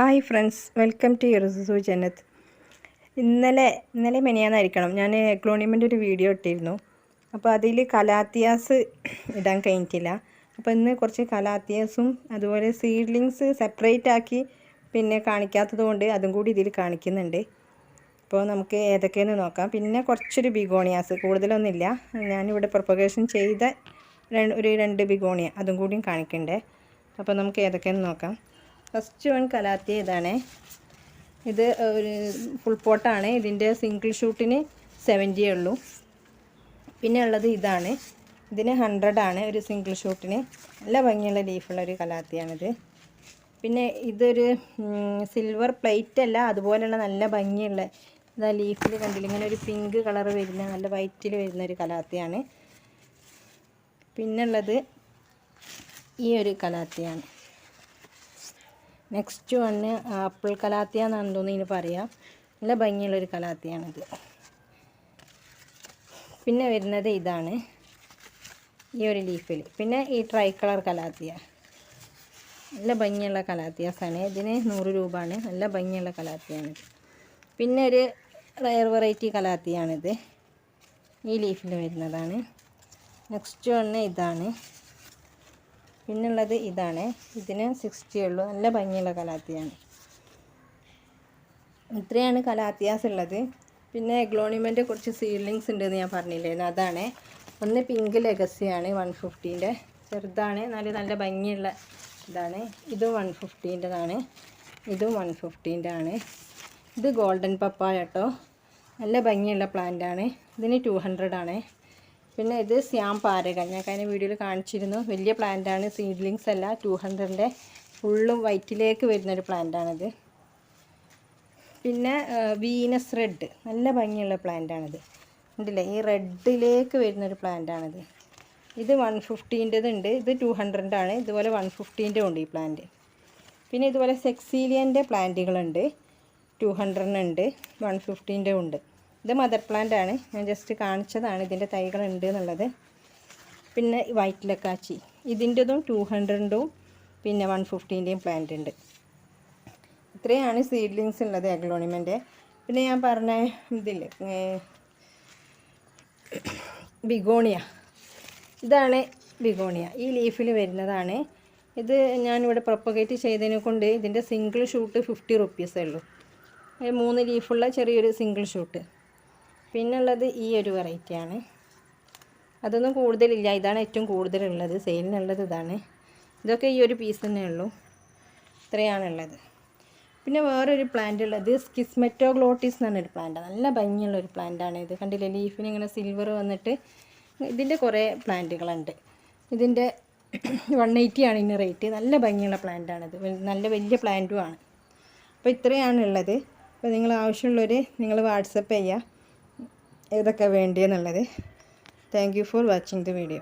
Hi friends, welcome to യർസു ജന്നത്ത്. ഇന്നലെ മെനിയാന്നായിരിക്കണം ഞാൻ എഗ്ലോണിമെൻ്റ് ഒരു വീഡിയോ ഇട്ടിരുന്നു. അപ്പോൾ അതിൽ കലാത്തിയാസ് ഇടാൻ കഴിഞ്ഞിട്ടില്ല. അപ്പോൾ ഇന്ന് കുറച്ച് കലാത്തിയാസും അതുപോലെ സീഡ്ലിങ്സ് സെപ്പറേറ്റ് ആക്കി പിന്നെ കാണിക്കാത്തത് കൊണ്ട് അതും കൂടി ഇതിൽ കാണിക്കുന്നുണ്ട്. അപ്പോൾ നമുക്ക് ഏതൊക്കെയെന്ന് നോക്കാം. പിന്നെ കുറച്ചൊരു ബിഗോണിയാസ്, കൂടുതലൊന്നുമില്ല. ഞാനിവിടെ പ്രൊപ്പഗേഷൻ ചെയ്ത ഒരു 2 ബിഗോണിയ അതും കൂടിയും കാണിക്കണ്ടേ. അപ്പോൾ നമുക്ക് ഏതൊക്കെയെന്ന് നോക്കാം. ഫസ്റ്റ് വൺ കലാത്തിയ ഇതാണ്. ഇത് ഒരു ഫുൾ പോട്ടാണ്. ഇതിൻ്റെ സിംഗിൾ ഷൂട്ടിന് 70 ഉള്ളൂ. പിന്നെ ഉള്ളത് ഇതാണ്. ഇതിന് 100 ആണ് ഒരു സിംഗിൾ ഷൂട്ടിന്. നല്ല ഭംഗിയുള്ള ലീഫുള്ളൊരു കലാത്തിയാണിത്. പിന്നെ ഇതൊരു സിൽവർ പ്ലേറ്റ് അല്ല, അതുപോലെയുള്ള നല്ല ഭംഗിയുള്ള ഇതാ ലീഫിൽ കണ്ടില്ല, ഇങ്ങനെ ഒരു പിങ്ക് കളർ വരുന്ന നല്ല വൈറ്റിൽ വരുന്ന ഒരു കലാത്തിയാണ്. പിന്നുള്ളത് ഈ ഒരു കലാത്തിയാണ്. നെക്സ്റ്റ് വണ് ആപ്പിൾ കലാത്തിയ എന്നാണ് തോന്നുന്നു ഇതിന് പറയാം. നല്ല ഭംഗിയുള്ളൊരു കലാത്തിയാണിത്. പിന്നെ വരുന്നത് ഇതാണ്, ഈ ഒരു ലീഫിൽ. പിന്നെ ഈ ട്രൈ കളർ കലാത്തിയ, നല്ല ഭംഗിയുള്ള കലാത്തിയാസാണ്. ഇതിന് 100 രൂപയാണ്. നല്ല ഭംഗിയുള്ള കലാത്തിയാണിത്. പിന്നെ ഒരു റയർ വെറൈറ്റി കലാത്തിയാണിത്, ഈ ലീഫിൽ വരുന്നതാണ്. നെക്സ്റ്റ് വണ് ഇതാണ്. പിന്നുള്ളത് ഇതാണ്. ഇതിന് 60 ഉള്ളൂ. നല്ല ഭംഗിയുള്ള കലാത്തിയാണ്. ഇത്രയാണ് കലാത്തിയാസ് ഉള്ളത്. പിന്നെ എഗ്ലോണിമെൻ്റ് കുറച്ച് സീഡ്ലിങ്സ് ഉണ്ടെന്ന് ഞാൻ പറഞ്ഞില്ലായിരുന്നു, അതാണ്. ഒന്ന് പിങ്ക് ലെഗസിയാണ് 150ൻ്റെ, ചെറുതാണ്, നല്ല ഭംഗിയുള്ള ഇതാണ്. ഇതും 150ൻ്റെതാണ്. ഇതും 150ൻ്റെ ആണ്. ഇത് ഗോൾഡൻ പപ്പായ കേട്ടോ, നല്ല ഭംഗിയുള്ള പ്ലാന്റാണ്. ഇതിന് 200 ആണ്. പിന്നെ ഇത് ശ്യാം പാരക, ഞാൻ കഴിഞ്ഞ വീഡിയോയിൽ കാണിച്ചിരുന്നു. വലിയ പ്ലാന്റാണ്, സീഡ്ലിങ്സ് അല്ല. 200ൻ്റെ ഫുള്ളും വൈറ്റിലേക്ക് വരുന്നൊരു പ്ലാന്റാണിത്. പിന്നെ വീനസ് റെഡ്, നല്ല ഭംഗിയുള്ള പ്ലാന്റാണിത്. ഉണ്ടല്ലേ, ഈ റെഡിലേക്ക് വരുന്നൊരു പ്ലാന്റാണിത്. ഇത് 150ൻ്റെതുണ്ട്. ഇത് 200ൻ്റെ ആണ്. ഇതുപോലെ 150ൻ്റെ ഉണ്ട് ഈ പ്ലാന്റ്. പിന്നെ ഇതുപോലെ സെക്സീലിയൻ്റെ പ്ലാന്റുകളുണ്ട്. 200-നുണ്ട്, 150ൻ്റെ ഉണ്ട്. ഇത് മദർ പ്ലാന്റ് ആണ്, ഞാൻ ജസ്റ്റ് കാണിച്ചതാണ് ഇതിൻ്റെ തൈകളുണ്ട് എന്നുള്ളത്. പിന്നെ വൈറ്റ് ലക്കാച്ചി, ഇതിൻ്റെതും 200ൻ്റെ പിന്നെ 150ൻ്റെയും പ്ലാന്റ് ഉണ്ട്. ഇത്രയാണ് സീഡ്ലിങ്സ് ഉള്ളത് എഗ്ലോണിമെൻ്റെ. പിന്നെ ഞാൻ പറഞ്ഞ ഇതില്ലേ ബിഗോണിയ, ഇതാണ് ബിഗോണിയ. ഈ ലീഫിൽ വരുന്നതാണ്. ഇത് ഞാനിവിടെ പ്രൊപ്പഗേറ്റ് ചെയ്തതിനെ കൊണ്ട് ഇതിൻ്റെ സിംഗിൾ ഷൂട്ട് 50 റുപ്പീസേ ഉള്ളൂ. 3 ലീഫുള്ള ചെറിയൊരു സിംഗിൾ ഷൂട്ട്. പിന്നുള്ളത് ഈ ഒരു വെറൈറ്റിയാണ്. അതൊന്നും കൂടുതലില്ല, ഇതാണ് ഏറ്റവും കൂടുതലുള്ളത്. സെയിലിനുള്ളത് ഇതാണ്. ഇതൊക്കെ ഈ ഒരു പീസ് തന്നെ ഉള്ളൂ. ഇത്രയാണുള്ളത്. പിന്നെ വേറൊരു പ്ലാന്റ് ഉള്ളത് സ്കിസ്മെറ്റോഗ്ലോട്ടിസ് എന്ന് പറഞ്ഞൊരു പ്ലാന്റ്, നല്ല ഭംഗിയുള്ളൊരു പ്ലാന്റാണ്. ഇത് കണ്ടില്ലേ, ലീഫിന് ഇങ്ങനെ സിൽവർ വന്നിട്ട്. ഇതിൻ്റെ കുറേ പ്ലാന്റുകളുണ്ട്. ഇതിൻ്റെ 180 ആണ് ഇതിന് റേറ്റ്. നല്ല ഭംഗിയുള്ള പ്ലാന്റാണിത്, നല്ല വലിയ പ്ലാന്റുമാണ്. അപ്പോൾ ഇത്രയാണുള്ളത്. അപ്പോൾ നിങ്ങൾ ആവശ്യമുള്ളവർ നിങ്ങൾ വാട്സപ്പ് ചെയ്യുക ഏതൊക്കെ വേണ്ടിയെന്നുള്ളത്. Thank you for watching the video.